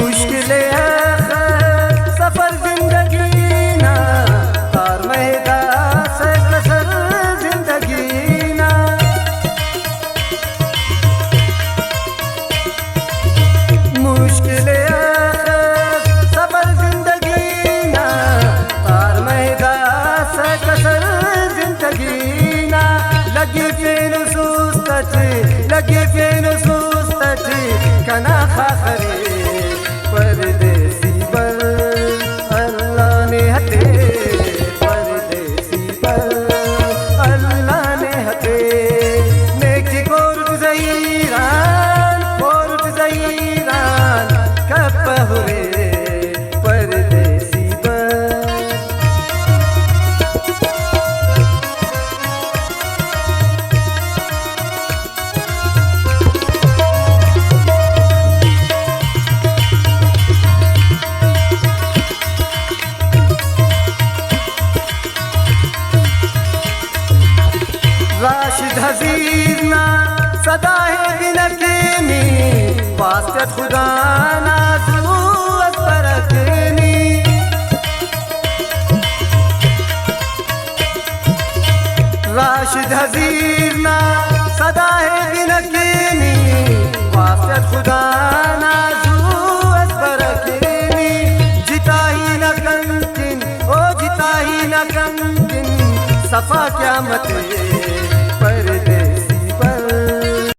मुश्किलें सफर जिंदगी ना तार मैदा से कसर जिंदगी ना मुश्किलें सफर जिंदगी ना तार मैदा से कसर जिंदगी ना लगी फिर सुस्तची कना खाखरे परदेसी पर अल्लाह ने हते परदेसी पर अल्लाह ने हते नेकी कोरुट ज़हीरान कब हुए परदेसी पर राशिद हज़ीर ना सदा है बिनकीनी वास्ते खुदा नाज़ू बरकनी राशिद हज़ीर ना सदा है बिनकीनी वास्ते खुदा नाज़ू बरकनी जिता ही न कंकिन सफा क्या मत